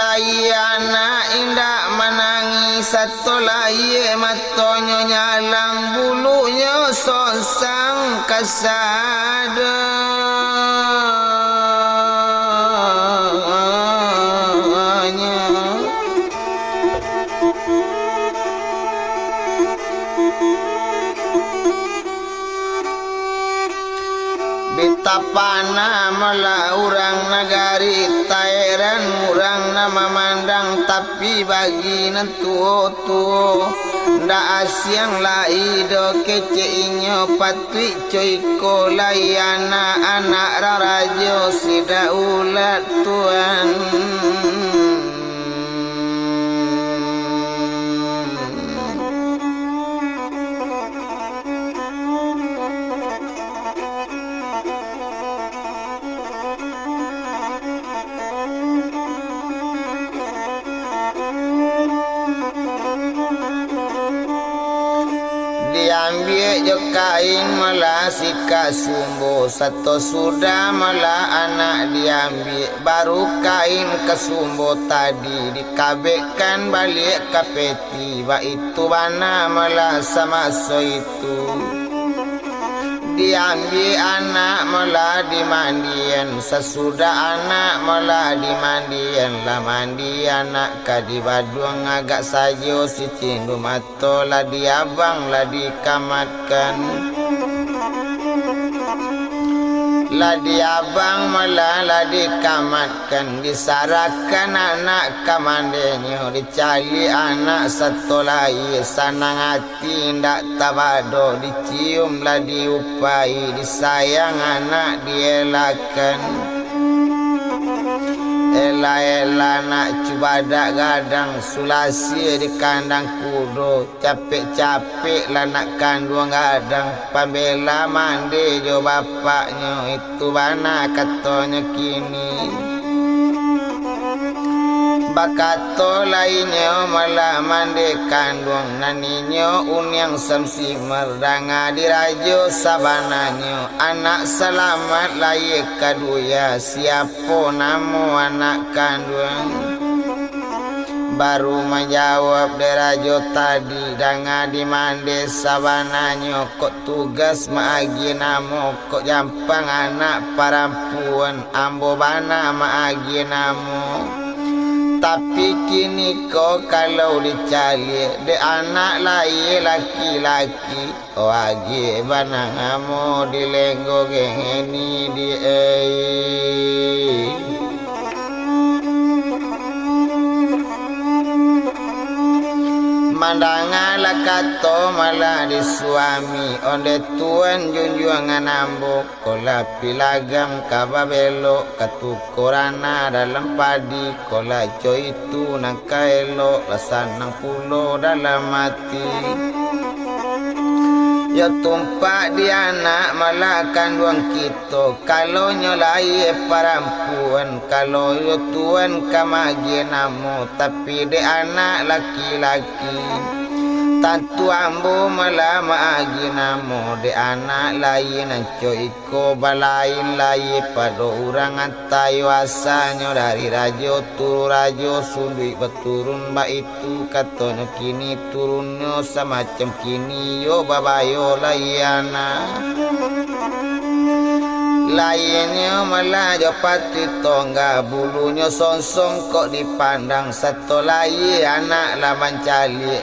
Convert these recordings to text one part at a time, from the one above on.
layana indak menangis satu laye matonyo nyalang bulunya sosang kasada Bitapana mala urang nagari tairan urang nama mandang tapi bagi nentu-tu nda asyang laido kece inyo patwi coiko layana anak rarajo sida ulat tuan diambil jo kain malah sika sumbo satu sudah malah anak diambil baru kain ke sumbo tadi dikabekkan balik ke peti ba itu bana malah sama so itu diambil anak malah dimandian sesudah anak malah dimandian lah mandi anak kadi baduang agak sajo si cindu mato lah diabang lah dikamatkan lah diabang malah lah dikamatkan disarakan anak kamandenyo dicali anak satu lai sanang hati ndak tabado dicium lah diupai disayang anak dielakan ela-ela nak cubadak gadang sulasi di kandang kudo capek-capek lah nak kandung gadang pambela mandi jo bapaknya itu bana katanya kini bakato lainnya malah mandi kandung naninyo unyang samsi merdanga dirajo sabananyo anak selamat layak kaduya siapa nama anak kandung baru menjawab derajo tadi danga dimande sabananyo kok tugas maagi namo kok jampang anak parampuan ambo bana maagi namo tapi kini kau kalau dicari de anak lain laki-laki wagi banang amo dilenggo gengeni di mandangan lakato malah di suami onde tuan junjuangan ambo kola pilagam kababelo katukorana dalam padi kola coy itu nangkaelo lasanang pulo dalam mati ya tumpak di anak malah kandung kita kalau nyolai parampuan kalau yo tuan kamagi namo tapi de anak laki-laki tantu ambo malah maagi namo de anak lain anco iko balain lain pada orang antayo asanyo dari rajo turu rajo sundui beturun ba itu katanya kini turunnya semacam kini yo babayo layana lainnya malah jopati tongga bulunya sonsong kok dipandang satu lain anak lah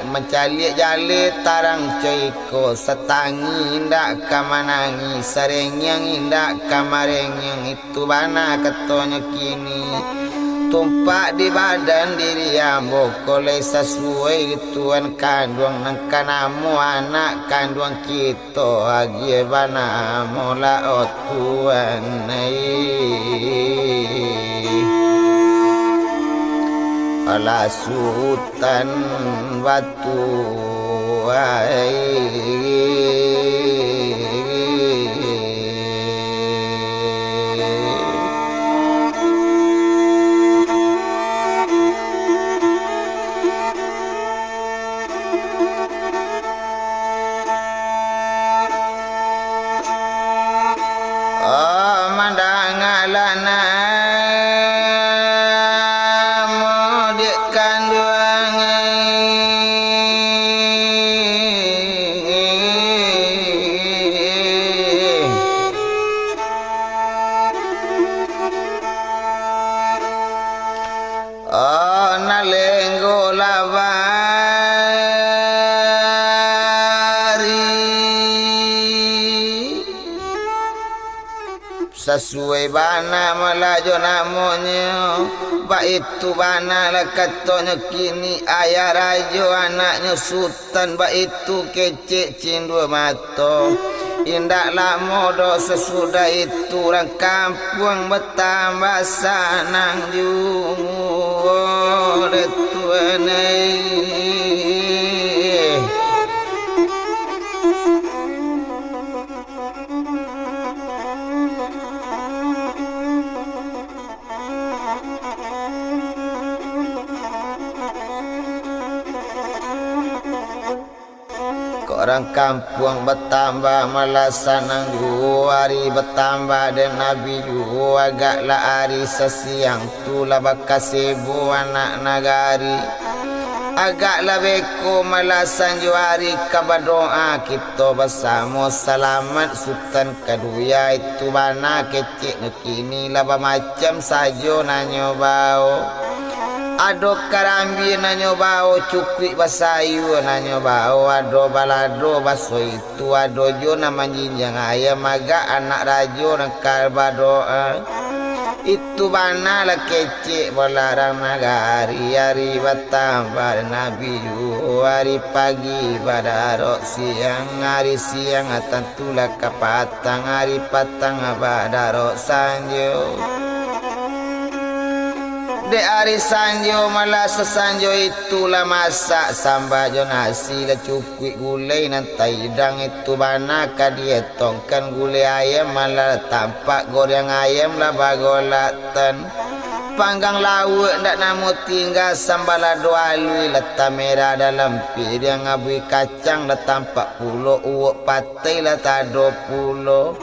mencali jali tarang coiko setangi indak kamanangi sereng yang indak kamareng yang itu bana katanya kini tumpak di badan diri ambo kolej sesuai tuan kandung nangkanamu anak kandung kita agi bana mola otuan ala sultan batu mandangalana Oh nalenggo labari sesuai bana melajo namanya baitu bana lakatonya kini ayah rajo anaknya sultan baitu kecik cindua mato indak lama do sesudah itu orang kampung bertambah sanang jungu tuanai orang kampung bertambah malasanang hari bertambah dan Nabi ju agaklah hari sesiang tulah bakasibu anak nagari agaklah beko malasan ju hari kabar doa kita bersama selamat sultan kedua itu bana kecik kini laba macam sajo nanyo bau ado karambi nanyo bau cukui basayu nanyo bau ado balado baso itu ado jo nama jinjang ayam agak anak rajo dan kalbado itu bana lah kecik belarang nagari hari bertambah nabi ju hari pagi pada siang hari siang tentulah kapatang hari patang pada sanjo de hari sanjo malah sesanjo itulah masak sambajo nasi lah cukui gulai nanti hidang itu bana kadia tongkan gulai ayam malah tampak goreng ayam lah bagolatan panggang lauk ndak namu tinggal sambal doa lui letak merah dalam piring abui kacang lah tampak pulo uok patai lah tado pulo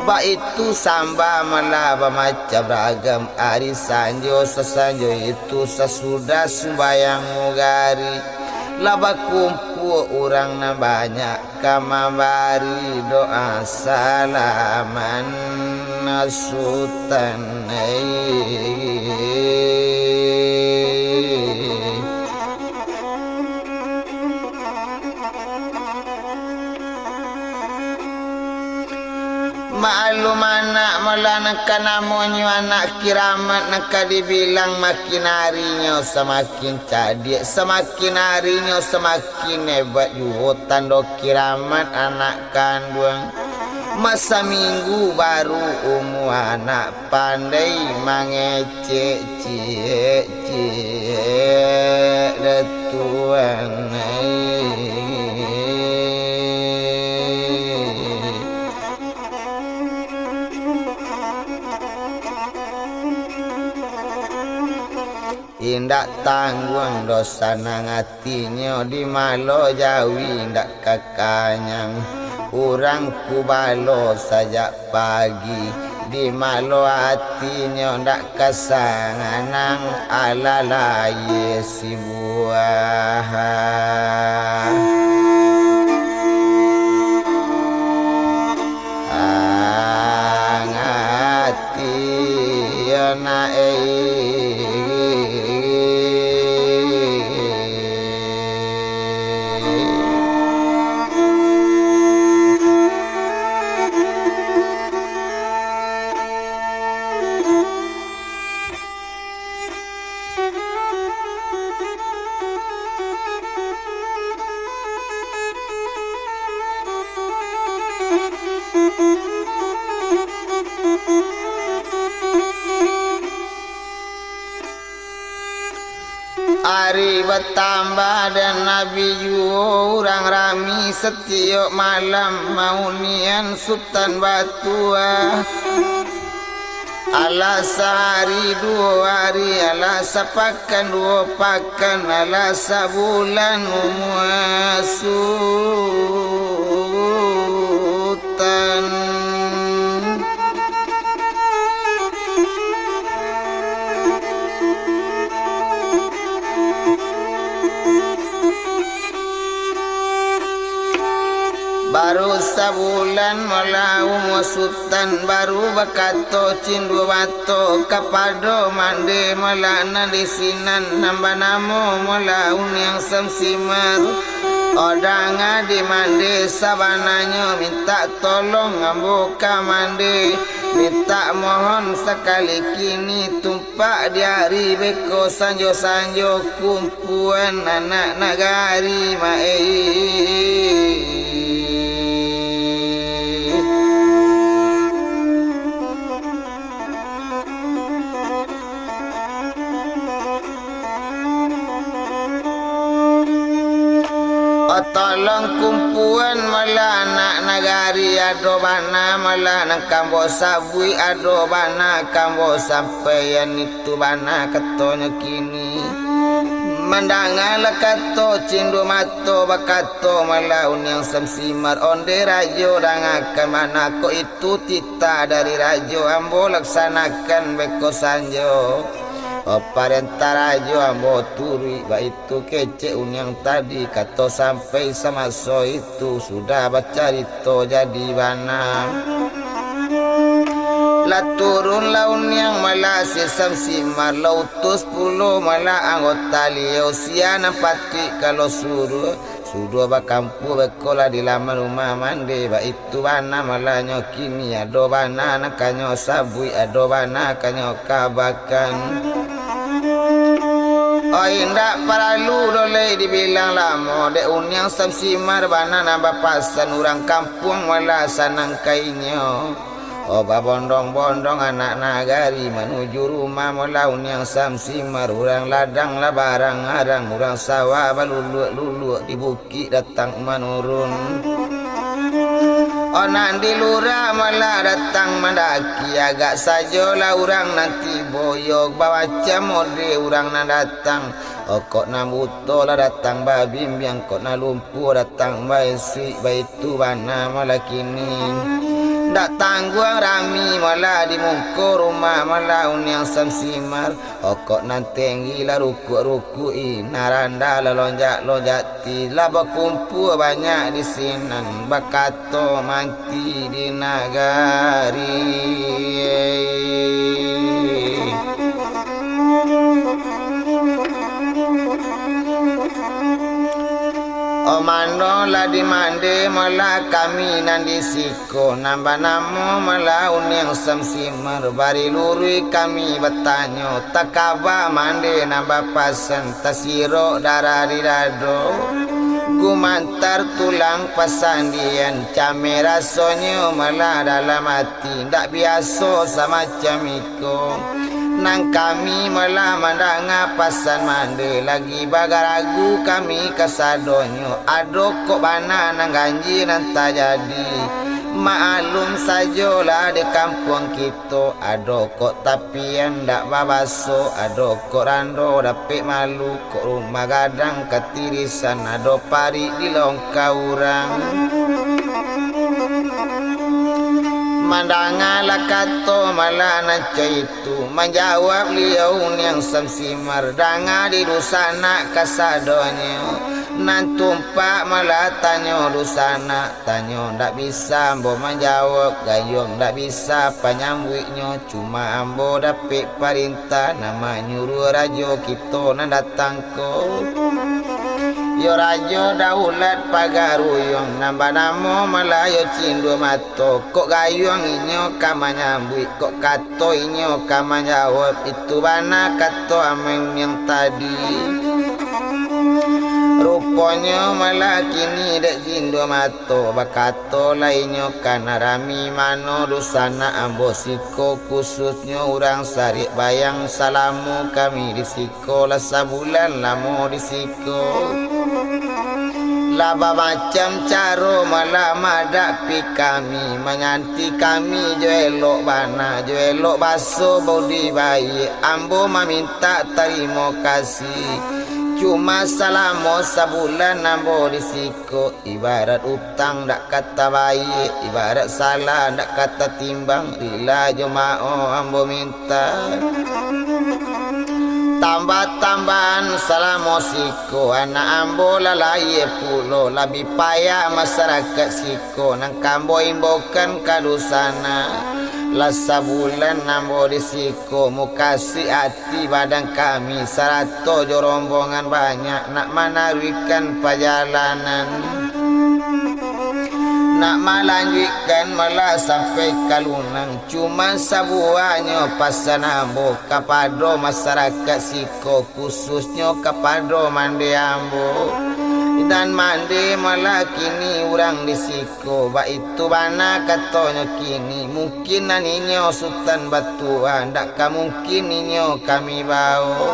ba itu samba malah macam ragam hari sanjo sesanjo itu sesudah sembayang mugari laba kumpul orang na banyak kamabari doa salaman sultan maklum anak melanakan namanya anak kiramat nak dibilang makin harinya semakin cadik semakin harinya semakin hebat yuhutan do kiramat anak kandung masa minggu baru anak pandai mangecek cie detuan indak tanggung dosa nang hatinya di malo jawi indak kakanyang urang kubalo sajak pagi di malo hatinya ndak kasanganang alalaye si buah angati yana hari bertambah dan Nabi orang rami setiap malam maunian Sultan Batua ala sehari dua hari ala sepakan dua pakan ala sebulan Sultan baru sabulan malau sultan baru bakato cindu bato kapado mande malana disinan nambah namo malau yang samsimar odanga di mande sabananya minta tolong ambuka mande minta mohon sekali kini tumpak di hari beko sanjo-sanjo kumpuan anak nagari mae. Tolong kumpuan mala anak nagari adobana mala nang kambo sabui adobana kambo sampeyan itu bana katonyo kini mandangala kato cindu mato bakato mala unyang samsimar onde rajo dangakan mana ko itu tita dari rajo ambo laksanakan beko sanjo. Parenta rajo ambo turi baitu kece unyang tadi kato sampai sama so itu sudah baca itu jadi bana la turun laun yang mala sesam simar lautus puluh mala anggota liau siana pati kalau suruh bakampu bekola di lama rumah mande baitu bana mala nyokini ado bana nakanyo sabui ado bana kanyo kabakan. Oh indak paralu dole dibilang lama de unyang samsimar bana nambah pasan orang kampung wala sanang kainyo. Oh babondong-bondong anak nagari menuju rumah mala unyang samsimar orang ladang lah barang arang orang sawah balulu di bukit datang menurun. Onan di lurah malah datang mendaki agak sajalah orang nanti boyok bawa camode orang nak datang. Oh kok na buto lah datang babim yang kok na lumpuh datang baisi baitu bana malah kini. Dak tangguang rami malah di muka rumah malah unyang samsimar. Oh kok nanti gila ruku naranda lah lonjak ti lah berkumpul banyak di sinan bakato manti di nagari. Omando la di mande mala kami nandi siko nambah namo mala unyang samsimar bari lurui kami bertanyo takaba mande nambah pasan tasiro darah di dado gumantar tulang pasandian camera sonyo mala dalam hati ndak biasa sama camiko. Nang kami malah mandanga pasan mande lagi bagaragu kami kasadonyo ado kok bana nang ganji nanta jadi maklum sajolah di kampung kita ado kok tapi yang ndak babaso ado kok rando dapik malu kok rumah gadang ketirisan ado pari di longka urang. Mandangala kato malana itu menjawab liau yang samsimar danga di dusana kasadonyo nan tumpak malah tanyo dusana tanyo ndak bisa ambo menjawab gayung ndak bisa panyambutnyo cuma ambo dapik perintah nama nyuruh rajo kita nan datang ko. Yo rajo daulat pagaruyong nambah namo malayo cindu mato kok gayung inyo kamanyambui kok kato inyo kamanyawab itu bana kato ameng yang tadi rupanya malah kini dek cindu mato bakato lainyo kana rami mano dusana ambosiko khususnya orang sarik bayang salamu kami disiko lah sabulan lamo disiko. Laba macam caro malah madapi kami menyanti kami jo elok bana jo elok baso bodi bayi ambo meminta terima kasih cuma salamo sabulan ambo risiko ibarat utang dak kata bayi ibarat salah dak kata timbang rila jo mao ambo minta tambah tambahan salamo siko anak ambo lalai pulo lebih payah masyarakat siko nang kambo imbokan kadusana lasa bulan ambo disiko mukasi hati badan kami sarato jo rombongan banyak nak menawikan perjalanan nak melanjutkan malah sampai kalunang cuma sabuahnya pasan ambo kepada masyarakat siko khususnya kepada mandi ambo dan mandi malah kini orang di siko ba itu bana katanya kini mungkin aninyo sultan batuan tak mungkin ninyo kami bau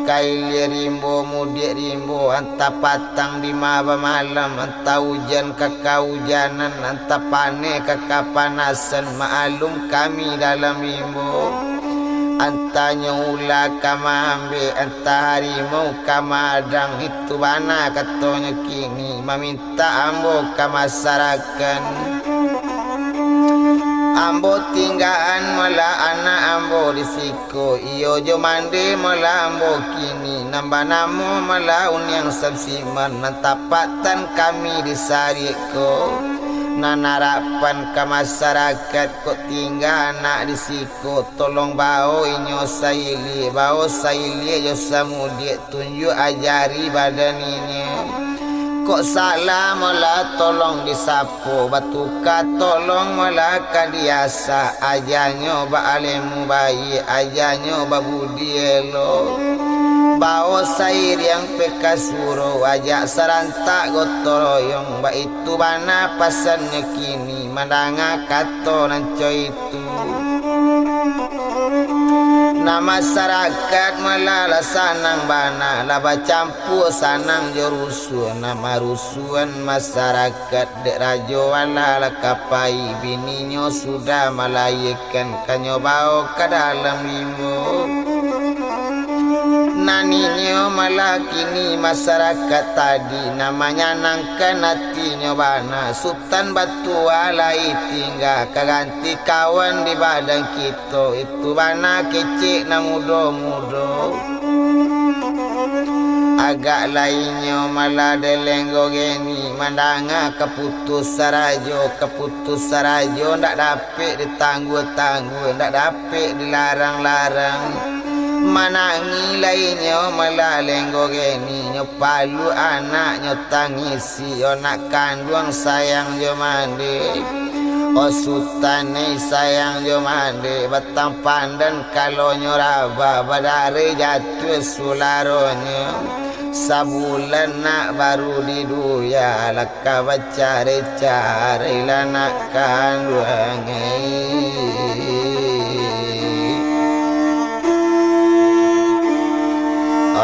kaili rimbo mudik rimbo anta patang di maba malam anta hujan kakak hujanan anta pane kakak panasan maalum kami dalam rimbo anta nyula kama ambe anta harimau kama adang itu bana katanya kini meminta ambo ke masyarakat ambo tinggaan mala anak ambo disiko iyo jo mande mala ambo kini nambah namo mala unyang sabsiman natapatan kami disariko nanarapan ke masyarakat kok tinggal anak disiko tolong bau inyo saili jo samudik tunjuk ajari badan ini kok salah malah tolong disapu batuka tolong malah kadiasa ajanyo ba alemu bayi ajanyo ba budi elo bawa sair yang pekasuro ajak sarantak gotoroyong ba itu bana pasannya kini mandanga kato nanco itu na masyarakat malala sanang bana laba campur sanang jorusuan nama rusuan masyarakat dek rajo wala kapai bininyo sudah malayekan kanyo bau ke dalam limo naninyo malah kini masyarakat tadi namanya nangkan hatinya bana sultan batu alai tinggal kaganti kawan di badan kita itu bana kecik na mudo-mudo agak lainnya malah delenggo geni mandanga keputus sarajo ndak dapet ditangguh-tangguh ndak dapet dilarang-larang manangi lainnya malah lenggo geni nyopalu anak tangisi nak kandung sayang jo mandi o sultane sayang jo mandi batang pandan kalau nyoraba badare jatuh sularonya sabulan nak baru diduya laka bacare-care lanak kandung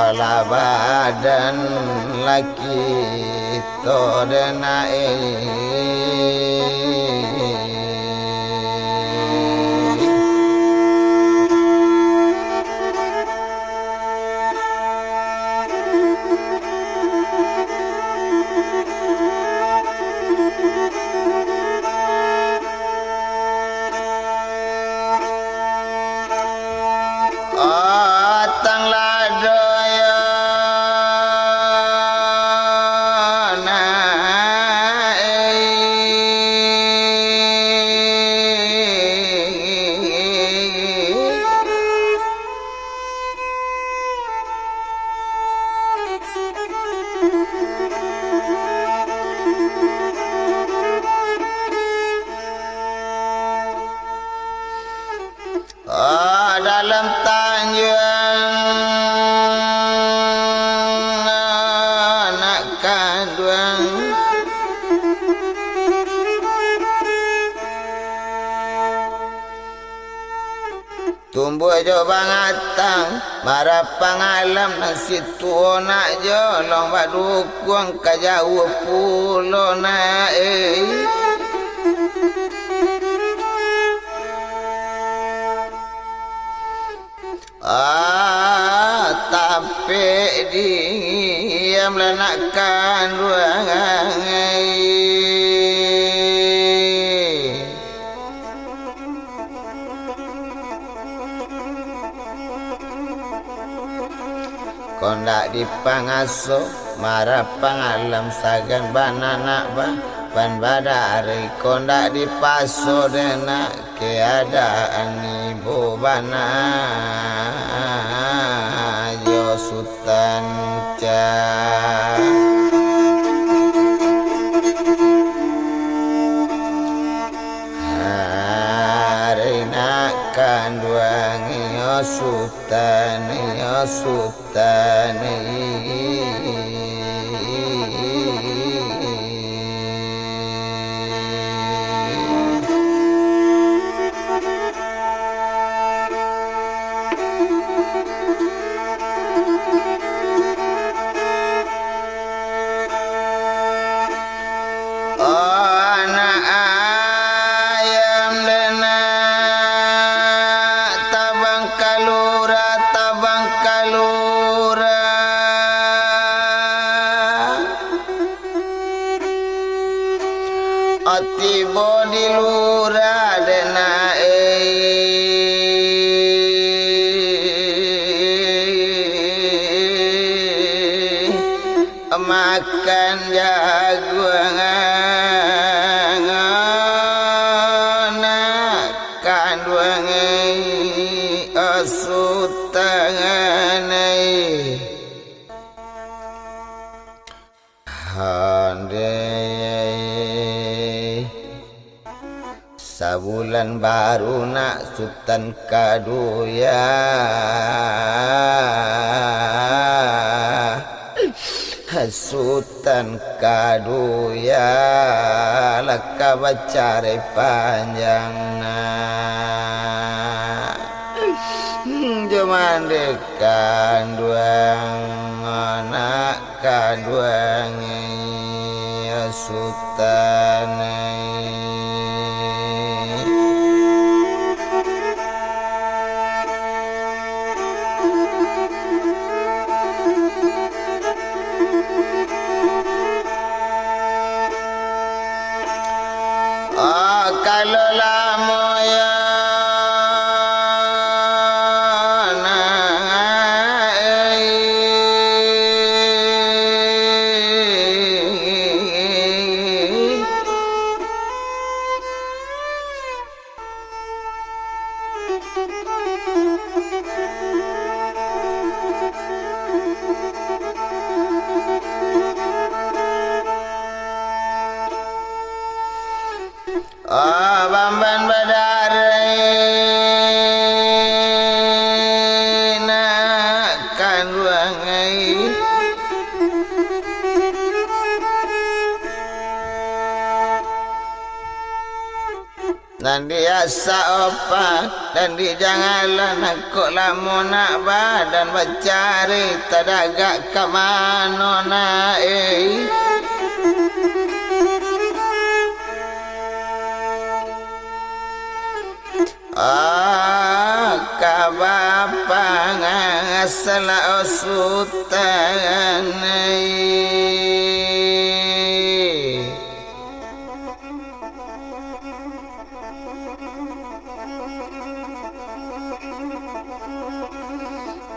olah badan laki to denai dalam tanjuan anak kandung tumbuh jo bangatang marah pangalam nasi tuo nak jolong badukung kajau pulo na tapi diam lenakkan ruangan kondak dipangaso marapang alam sagan banana ba ban badari kondak dipaso dena keadaan ibu bana yo sultan ca harina kanduangi yo sultan tiba di lurah dena makan jagung kandung asutan sabulan baru nak sultan kaduya sultan kaduya laka bacare panjang na jaman dekan duang anak kaduang sultan kalau lama ya bamban badari nak kanduangai dan biasa opa dan di jangalan aku lama nak badan bacari tadagak ke mana nak kabapang asal sultan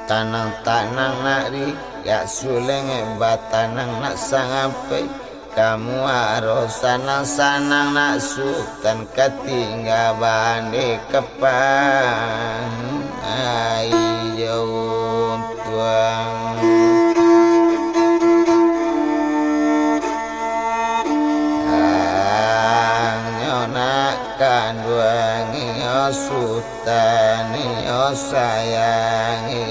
tanang-tanang nak di gak suleng batanang nak sangapai kamu harus sanang-sanang nak sultan ketinggal bandi kepan ayo tuang nyonakan duangi sultan sayangi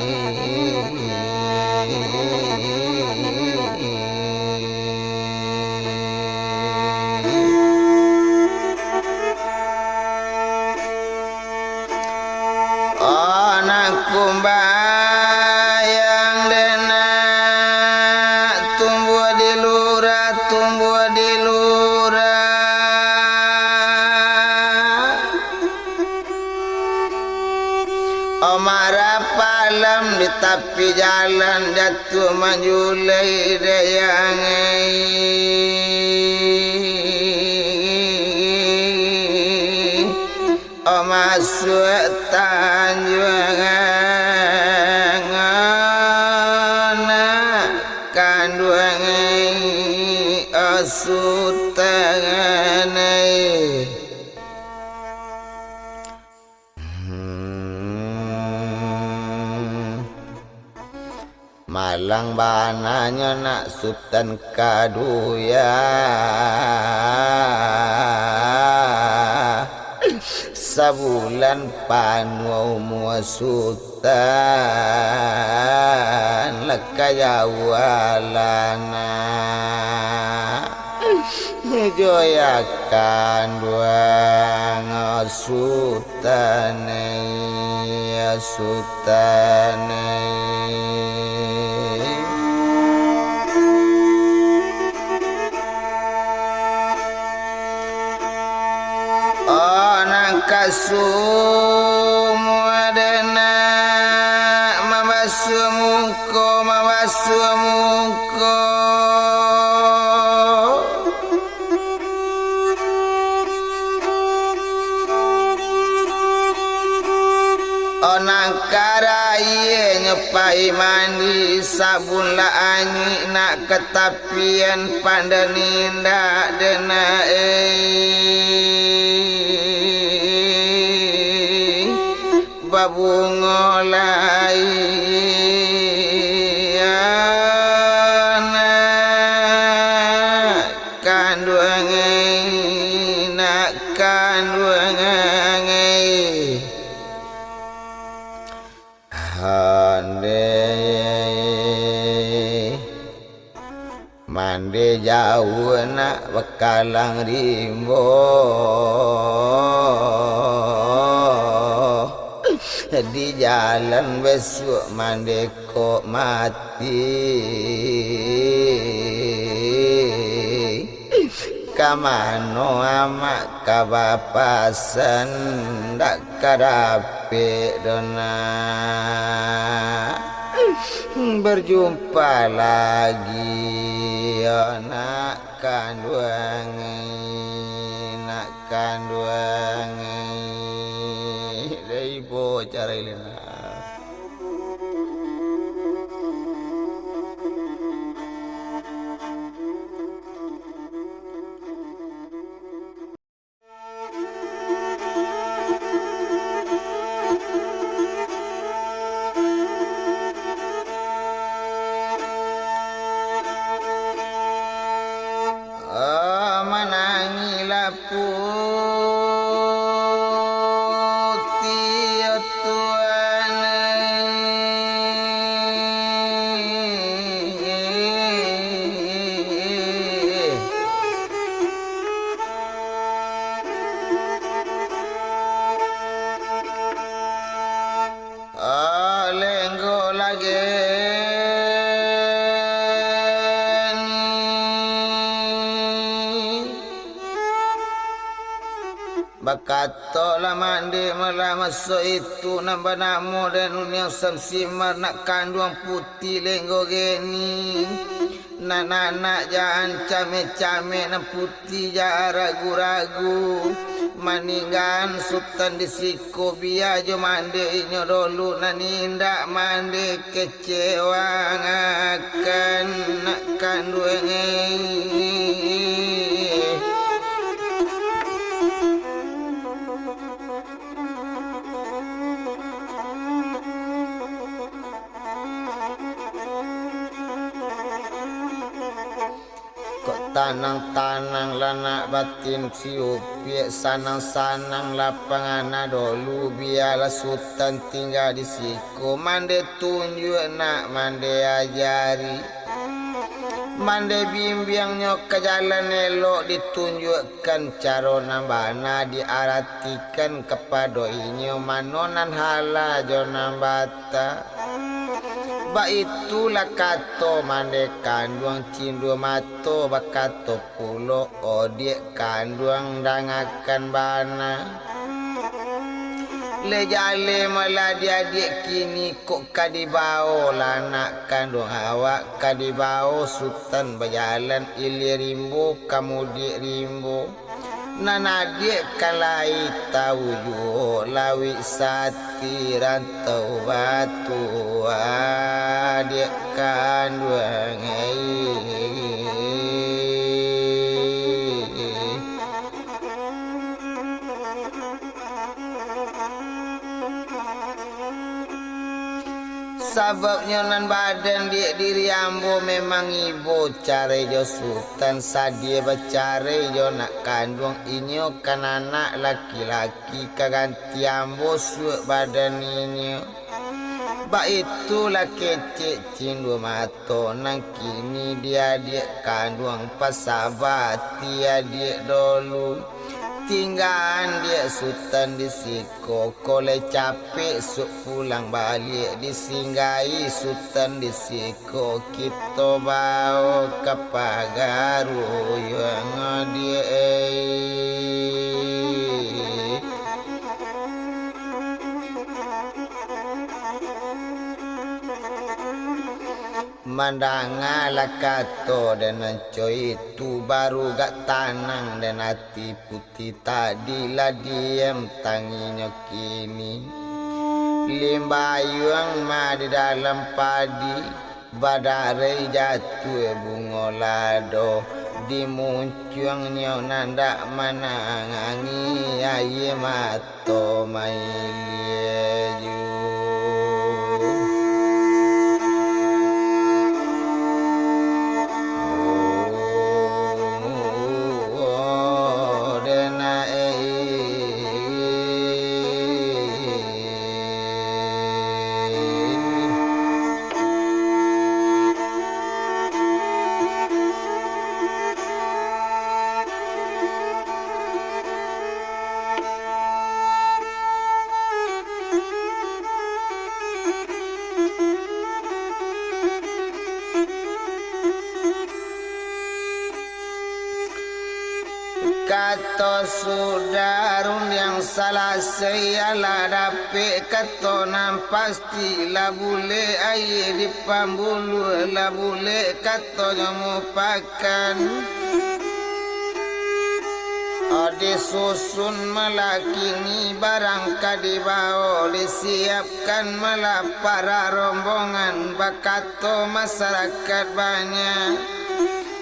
kumbayang dena tumbuh di lurah Omar palam di tepi jalan jatuh manjulai dayangai masuk tanjuangan kanduangai asutanai malang bananya nak sultan kaduya sabulan panu mua sultan lakayawalana joyakan duang sultanai kasumuadana mawasumuko onang karai nyepai mandi sabun la anyi nak ketapian pandaninda dena babungolai anak kanduangai nak kanduangai hande mande jauh nak bekalang rimbo di jalan besok mandeko mati kamano amak kabapasan dak kadape dona berjumpa lagi anak kanduangai Ibu cara ilena manangilah lenggo lagi bakato lah mandi malah masuk itu nambah namo dan unyang samsimar nak kandung putih lenggo geni nak jangan came-came nak putih jangan ragu-ragu maninggan sultan disiko biar jo mandi inyo dulu nanindak mandi kecewa akan nak kandung tanang-tanang lanak batin siupiak sanang-sanang lapangan dulu biarlah sultan tinggal di siku mande tunjuk nak mande ajari mande bimbing nyok ke jalan elok ditunjukkan cara nambana diaratikan kepada inyo manonan hala jona bata ba itulah kato mande kanduang cindu mato bakato pulo odiek kanduang dangakan bana lejale malah diadik kini kok kadibao lanak kandung awak kadibao sultan berjalan ilir rimbo kamu dik rimbo nanadik kalai tahu jo lawi sat pasti rantau batu adik kandung Sababnya nan badan dia diri ambo memang ibu care jo sultan sadie bacare jo nak kandung inyo kan anak laki-laki kaganti ambo suek badan inyo. Ba itulah kecek cindu mato nang kini dia kandung pasabati adik dulu. Tinggalan dia sultan di siko kole capek suk pulang balik disinggahi sultan di siko kita bawa ke pagaru yang dia Mandangala kato dan coy itu baru gak tanang dan hati putih tadilah diem tanginya kini limbayung ma di dalam padi badare jatuh bunga lado di muncungnya nanda manangangi aye mato mailieju Kato sudarun yang salah saya dapat kato nam pasti lah boleh air di pambulu lah boleh kato jamu pakan Ode susun melakini barang kadibawa disiapkan malah para rombongan bakato masyarakat banyak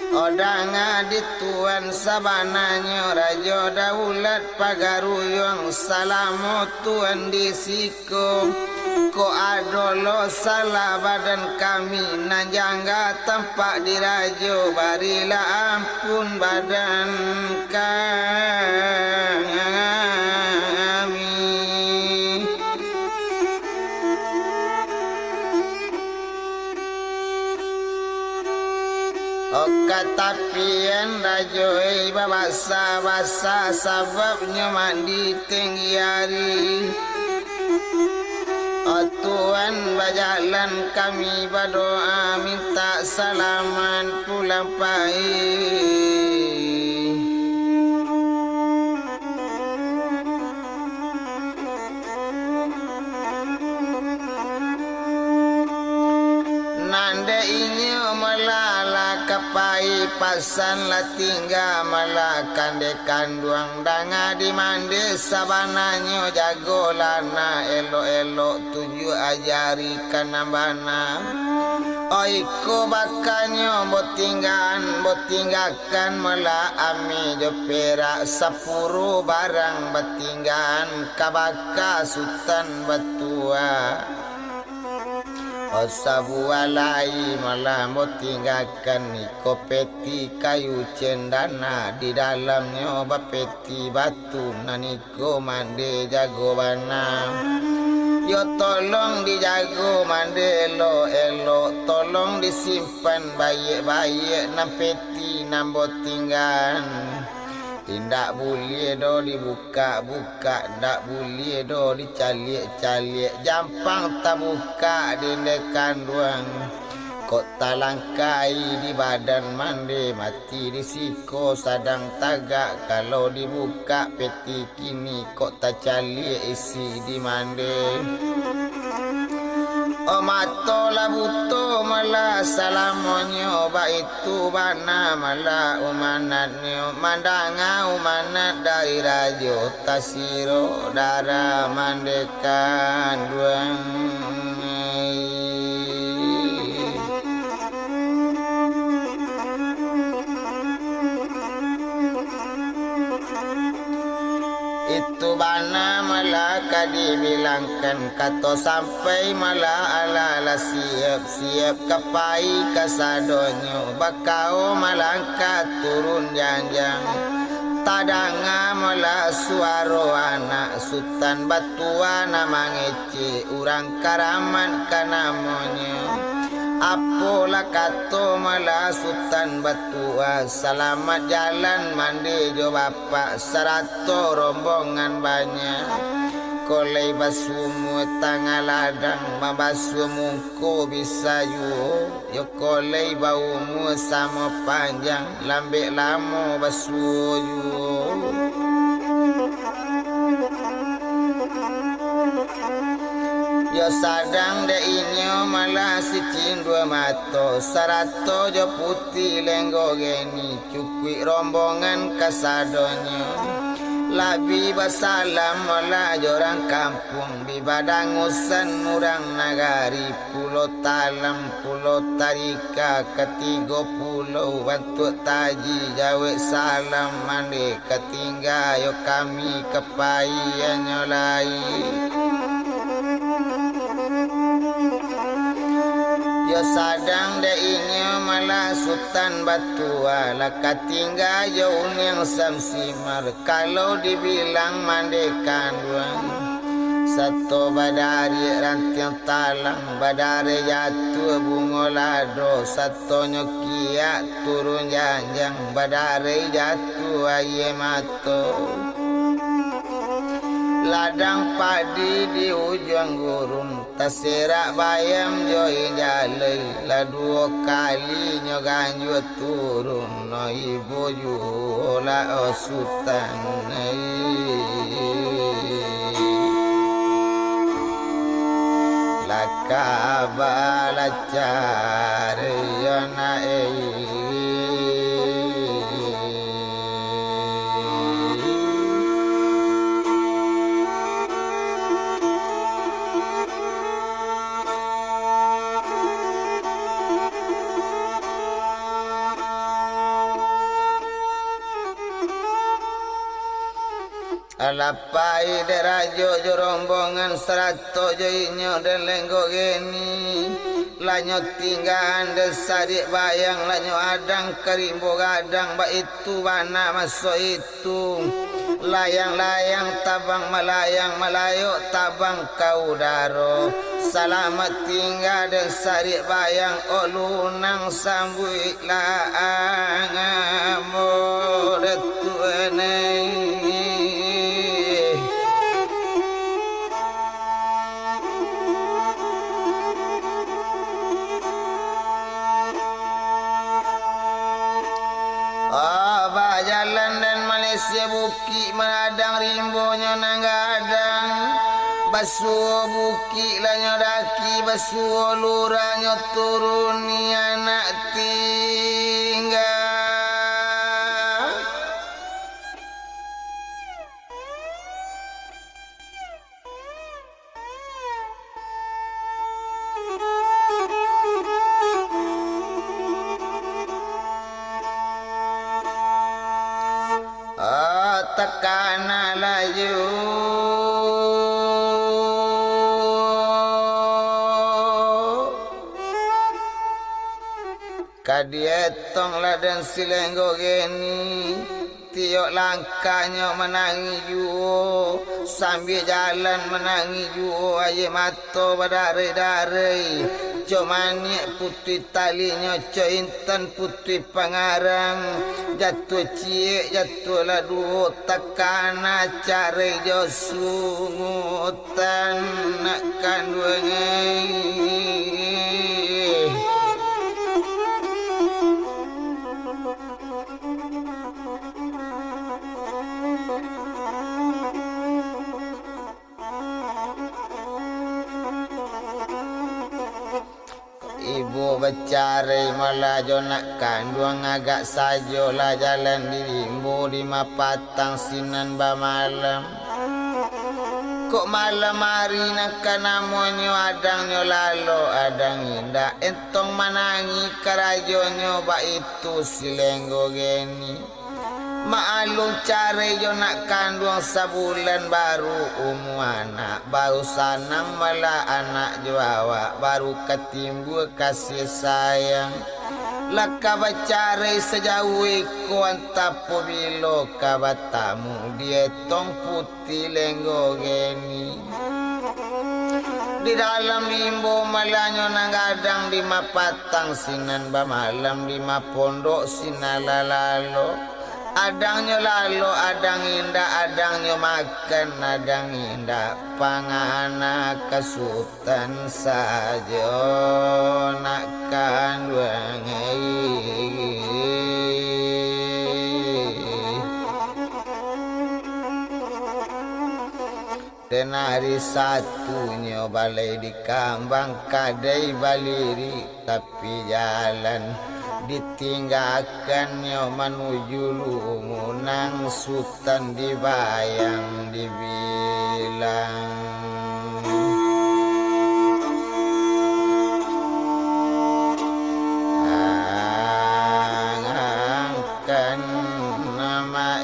Odanga di tuan sabananya Raja Daulat Pagaruyung Salamu tuan di siko Ko adolo salah badan kami Najangga tampak di rajo Barilah ampun badan kami Katapian rajoi babasa-basa sababnya mandi tinggi hari Tuan berjalan kami berdoa minta salaman pulang pagi Nanda ini melala kapai pasan la tinggal malakan de kanduang danga di mande sabananyo jago lana elo-elo tuju ajari kanambana Oiko bakanyo botinggakan mela ami jo perak sapuru barang batinggan kabaka sultan batua Osabualai malah mau tinggalkan niko peti kayu cendana di dalamnya bapeti batu naniko mande jago bana Yo tolong dijago mande elo tolong disimpan baik-baik nam peti nam botinggan Tidak boleh do dibuka-buka Tak boleh do dicaliak-caliak Jampang tak buka di dekan ruang Kok talangkai di badan mandi Mati di siko sadang tagak Kalau dibuka peti kini Kok tak caliak isi di mandi Oh mato lah buto malah salam salamonyo ba itu bana mala umanatnyo mandanga umanat dari rajo tasiro dara mandekan duang itu bana malaka dibilangkan kato sampai mala ala siap kapai kasadonyo bakau malangkat turun janjang tadanga mala suaro anak sultan batua nama ngece urang karaman kanamonyo apola kato mala sultan batua selamat jalan mandi jo bapak serato rombongan banyak kolei basumu tanggal ladang mabasumu ko bisa yo kolei baumu sama panjang lambek lamo basu yo sadang de inyo malah si dua mato sarato jo putih lenggo geni cukui rombongan kasadonyo labi basalam malah jorang kampung di badangusan murang nagari pulau talam pulau tarika ketiga pulau bantu taji jawe salam mande ketingga yo kami kepayan nyolai yo sadang de inyo malah sultan batua laka tinggal yo unyang samsimar kalau dibilang mandekan duang satu badari rantiang talang badari jatuh bungolado satu nyokia turun janjang badari jatuh aye mato ladang padi di ujung gurun terserak bayam joi jalai la dua kali nyoganyo turun no ibu la osutan la kabala cari yona alapai de rajo jo rombongan serato jo inyo de lenggo geni lanyo tinggahan de sadik bayang lanyo adang kerimbo gadang ba itu bana maso itu layang-layang tabang melayang melayu tabang kau daro selamat tinggal dan sadik bayang olunang sambui laang amor tuanai jalan dan Malaysia buki menadang rimbonya nanggadang basuh buki lanyo daki basuh luranyo turuni anak tinggal tekana laju kadietong ladan silenggo geni tiok langkahnya menangi juo sambil jalan menangi juo aye mato badare-dare Jomani putih talinya intan putih pangarang jatuh cie jatuh ladu takana cari josungutan nak kandungan becare malajo nak kanduang agak sajo lah jalan dirimbo di mapatang sinan ba malam. Kok malam hari nak namonyo adangnyo lalo adang indah entong manangi karajonyo ba itu silenggo geni. Maalung care yo nak kandung sabulan baru anak baru sanang malah anak jawa baru ketimbul kasih sayang laka bacare sejauh iku antapo bilo kabatamu dietong putih lenggo geni di dalam imbo malanyo nang gadang di mapatang sinan ba malam di mapondok sinalalalo. Adangnya lalu, adang indah, adangnya makan, adang indah pangana kesutan saja nak kanduangai. Dan hari satunya balai di kambang kadai baliri tapi jalan ditinggalkannya menuju lumunang sultan dibayang dibilang angkan nama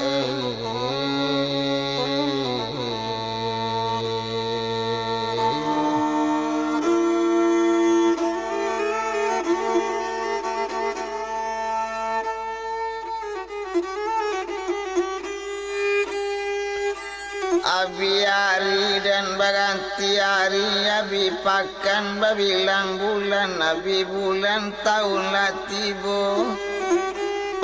abi hari dan baganti hari abi pakan babilang bulan abi bulan tahun latibo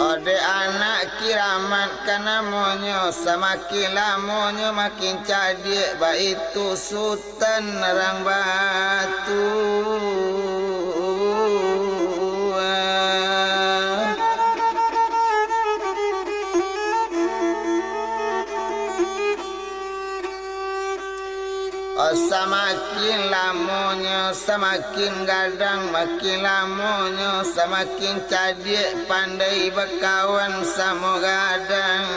ode anak kiramat kana monyo semakin lamonyo makin cadik ba itu sultan nerang batu semakin lamonyo semakin gadang makin lamonyo semakin cadik pandai berkawan sama gadang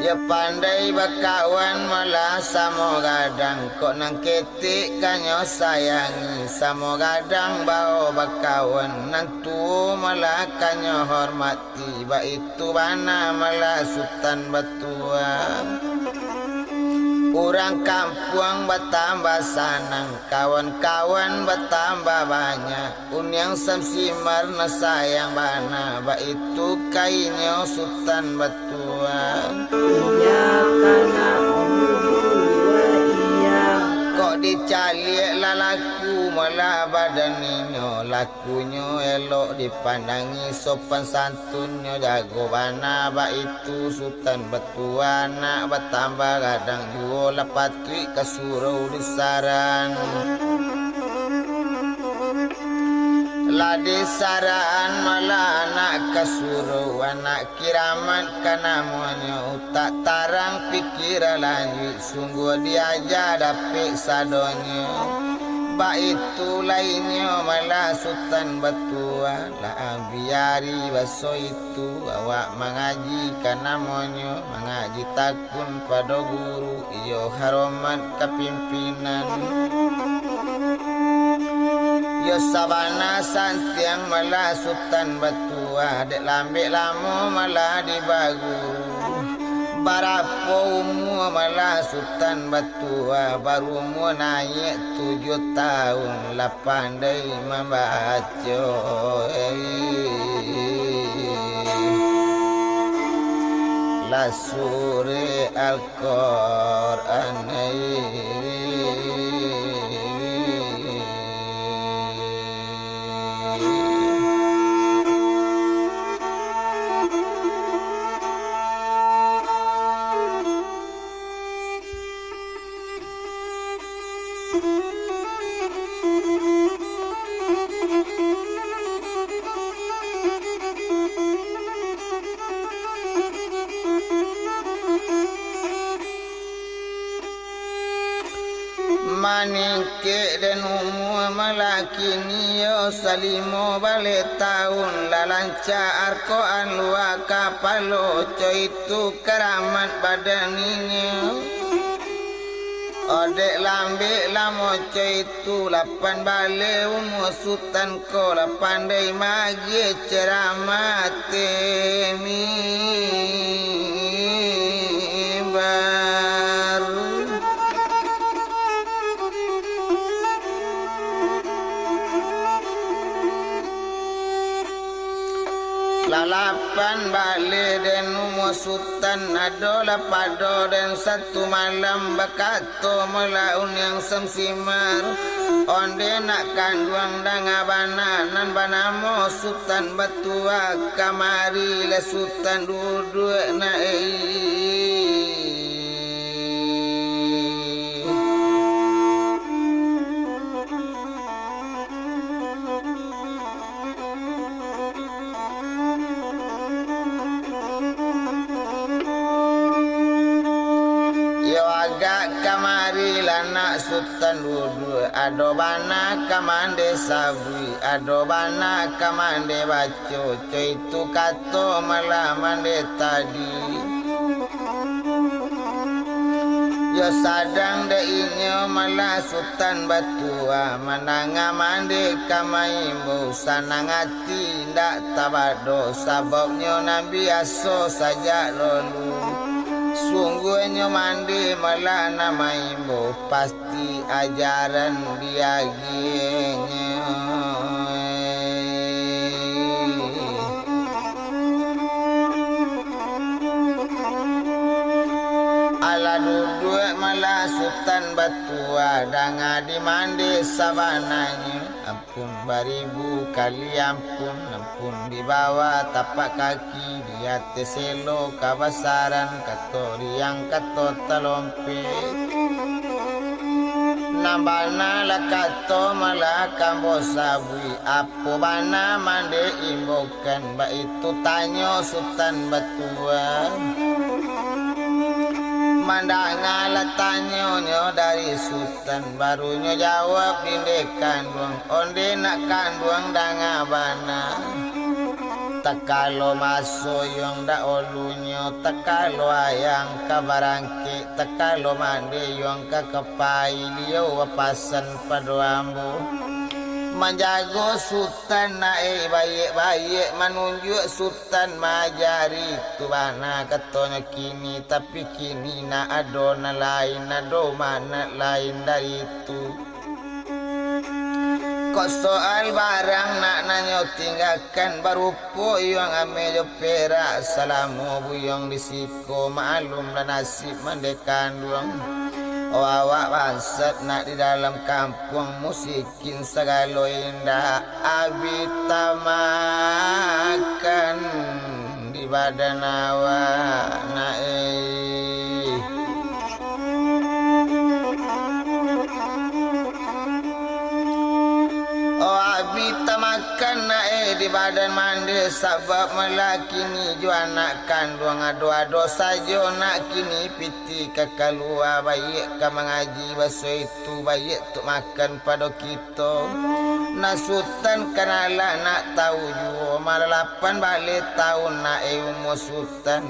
ya pandai berkawan malah sama gadang kok nang ketik kanyo sayangi sama gadang bawa berkawan nang tu malah kanyo hormati ba itu bana malah sultan batua orang kampung bertambah sanang kawan-kawan bertambah banyak unyang samsimar na sayang bana ba itu kainyo sultan batua iya kana dua iya kok dicalik lalaku malah badaninyo lakunyo elok dipandangi sopan santunyo jago bana ba itu sultan batua nak bertambah gadang juo lapatui kasurau disaran ladi saraan malah anak kasuruh anak kiraman kana monyo tak tarang pikir lanjut sungguh diaja dapik sadonyo ba itu lainnya malah sultan batua lah biari baso itu awak mengaji kana monyo mengaji takun pada guru iyo haromat kepimpinan yo sabana santiang malah sultan batua dek lambek lamo malah dibagu barapo umur malah sultan batua baru umur naik 7 tahun lah pandai membaca la suri al-Quran Maningke dan umur malaki niyo salimo balik tahun lalanca arkoan luar kapalo itu keramat badaninya odek lambe lamo itu lapan balik umur sultan ko lapandai magi ceramah temi baru lalapan balik dan umur sultan adola pado dan satu malam bakato melaun yang semsimar onde nak kanduang dangabana nan banamo sultan batua kamari le sultan duduk na kamari lana sultan dudu adobana kamande sabui adobana kamande baco itu kato malamande tadi yo sadang de inyo mala sultan batua mananga mande kamai sanangati ndak tabado sababnya nabi aso saja lolu sungguhnya mandi malah nama ibu pasti ajaran dia gini ala duduk malah sultan batua danga di mandi sabananya ampun baribu kali ampun di bawah tapak kaki di atas selo kabasaran kato riang kato talompe nambana la kato malah kambo sabui apo bana mande imbokan ba itu tanyo sultan batua mandangala tanyonyo dari sultan barunya jawab dinde kanduang onde nak kanduang dangabana takalo masoyong da olunyo takalo ayang kabarangki takalo mande yong kakapai liyo wapasan padoambo menjago sultan nae baik-baik menunjuk sultan majari tu bana katanya kini tapi kini na adona lain ado mana lain dari itu kok soal barang nak nanyo tinggalkan baru po yang amejo perak salamu buyong disiko maklum dan nasib mendekan duang awak bangsat nak di dalam kampung musikin segala indah abita makan di badan awak abita makan di badan mandi sebab melaki ni jo anak kandung ado-ado saja nak kini piti kekalua baik ka mengaji baso itu baik tu makan pada kita nasutan kanala nak tahu jo malalapan balik tahun nak umur sultan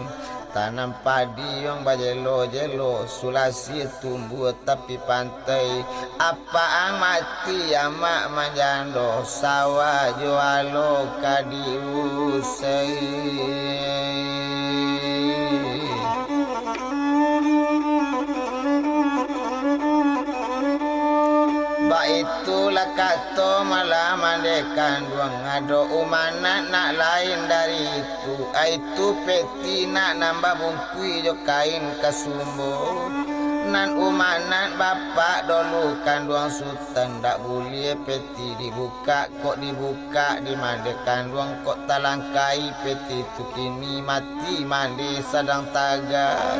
tanam padi yang bajelo-jelo sulasi tumbuh tapi pantai apa ang mati amak manjando sawah jualo kadiusai itulah kato malah mandekan duang ado umanat nak lain dari itu peti nak nambah bungkui jo kain kasumbo nan umanat bapak dulu kanduang sultan tak boleh peti dibuka kok dibuka dimandekan duang kok talangkai peti tu kini mati mandi sedang tagak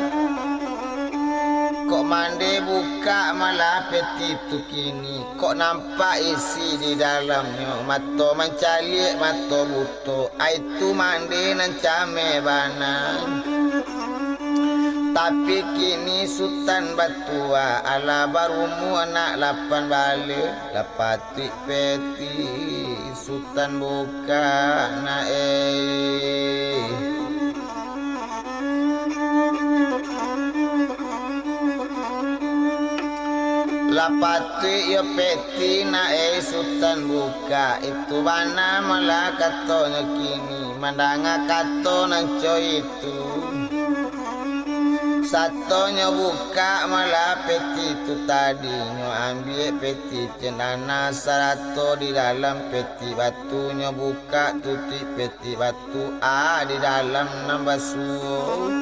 Kok mandi buka malah peti tu kini. Kok nampak isi di dalamnya. Mato mencalik, mato buto. Itu mandi nan came banan. Tapi kini Sultan Batua ala barumu anak 8 balik. Dapati peti Sultan buka na Lapati yo peti na Sultan buka. Itu bana malah katonyo kini. Mandanga kato nang coy itu. Satunya buka malah peti itu tadi. Nyo ambil peti cenana sarato di dalam peti batunya buka tutup peti batu di dalam nambasuh.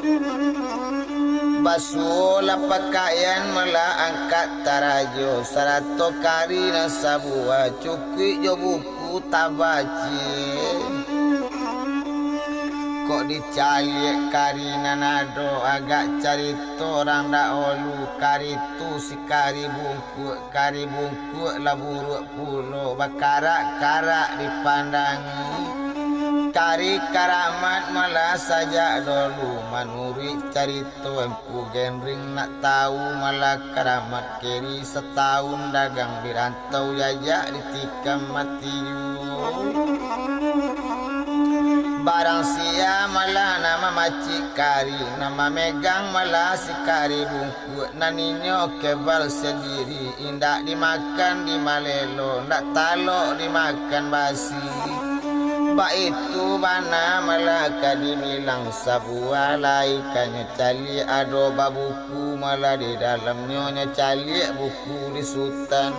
Basuh lah pakaian malah angkat tarajo. Sarato kari na sabua cukik jo buku tabaci. Kok dicalik kari nanado agak carito orang dahulu. Kari tu si kari bungkuk lah buruk pulo. Bakarak-karak dipandangi. Kari karamat malah saja dulu. Manuri carito empu genring nak tahu malah karamat kiri. Setahun dagang dirantau jajak ditikam mati. Barang sia malah nama macik kari. Nama megang malah si kari bungkuk. Naninyo kebal sendiri. Indak dimakan di malelo. Ndak talok dimakan basi. Bak itu bana malah kadi bilang sabua lai. Kanyo cali ado babuku malah di dalamnya nyo cali buku di Sultan.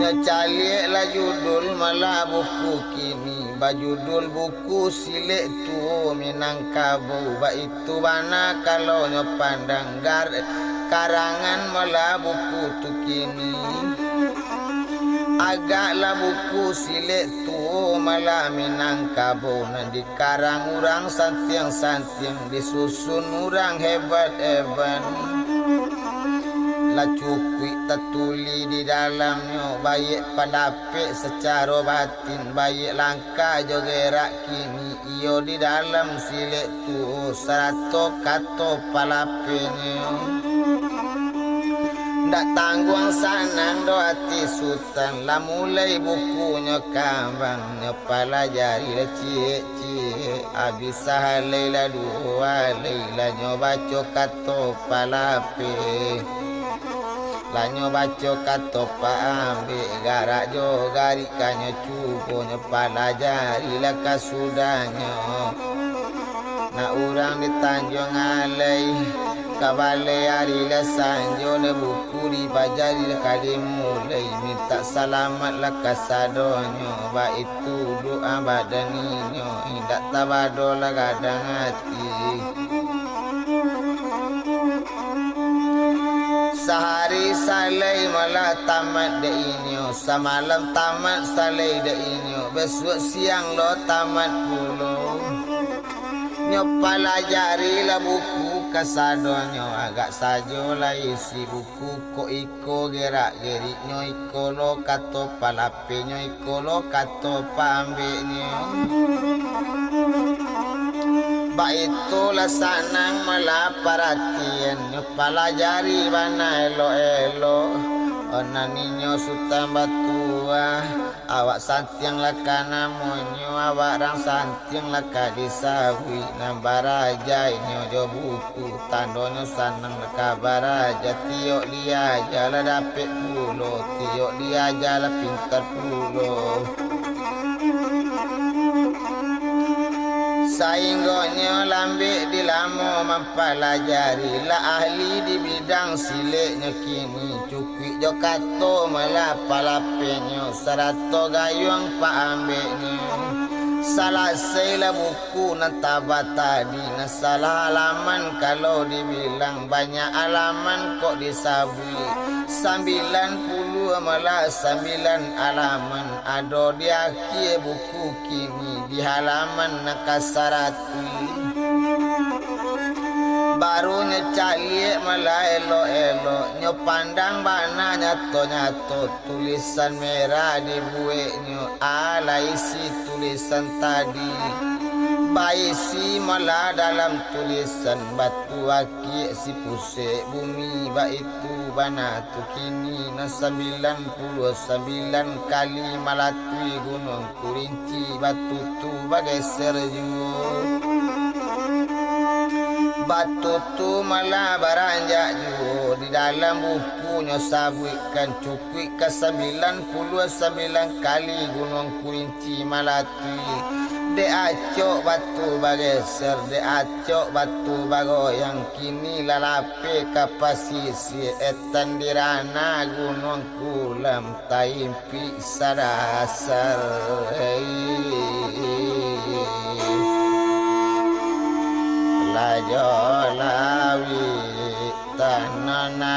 Calik lah judul malah buku kini. Bajudul buku silik tu Minangkabau. Ba itu bana kalau nyo pandang karangan malah buku tu kini. Agaklah buku silik tu malah Minangkabau. Nan dikarang orang santiang-santiang. Disusun orang hebat-hebat. Lah cukui tertuli di dalamnya. Baik pandapik secara batin. Baik langkah jo gerak kini. Iyo di dalam silik tu sarato kato palapenya. Ndak tangguang sanang do hati Sultan. Lah mulai bukunya kambang. Nyepala jari lah cie-cie. Habis sahalai lah dua lah nyobaco kato palape. Lanyo baco kato pa ambil garak jo garik kanyo cubo nyo palajari lah kasudanyo. Na urang di Tanjung Alai kabale hari lah sanjo ne buku dipajari lah kadi mulai. Minta selamat lah kasadonyo. Ba itu doa badaninyo. Indak tabado lah kadang hati. Sehari salai malah tamat de inyo. Semalam tamat salai de inyo. Besok siang lo tamat pulo. Nyo palajari lah buku kasadonyo. Agak sajo lah isi buku. Ko iko gerak gerik nyo iko lo kato palape nyo iko lo kato pambeknyo. Ba itulah sanang malah perhatian. Nyo palajari bana elo-elo. Onaninyo Sultan Batua. Awak santiang lah kana monyo. Awak rang santiang lah kadisawi. Nambaraja inyo jo buku. Tandonyo sanang lah kabaraja. Tiok dia aja lah dapet pulo. Tiok dia aja lah pintar pulo. Sainggonyo lambik dilamo mempelajari. Lah ahli di bidang siliknya kini. Cukik jo kato malah palapenyo. Sarato gayung pa ambeknya. Salah lah buku nan tabat tadi. Nan salah halaman kalau dibilang. Banyak halaman kok disabui. 90 malah 9 halaman. Ado di akhir buku kini. Di halaman nakasarati. barunya calik malah elok-elok nyo pandang bana nyato-nyato tulisan merah di bueknya ala isi tulisan tadi baisi malah dalam tulisan batu aki si pusek bumi baitu bana tu kini na 99 kali malatui gunung kurinci batu tu bagai serju batu tu malah beranjak juga di dalam bukunya sabitkan cukui ke 99 kali gunung kurinci malatui de acok batu bageser de acok batu bago yang kini lalape kapasisi etan dirana gunung kulam taimpi sadasar lajolawi tanana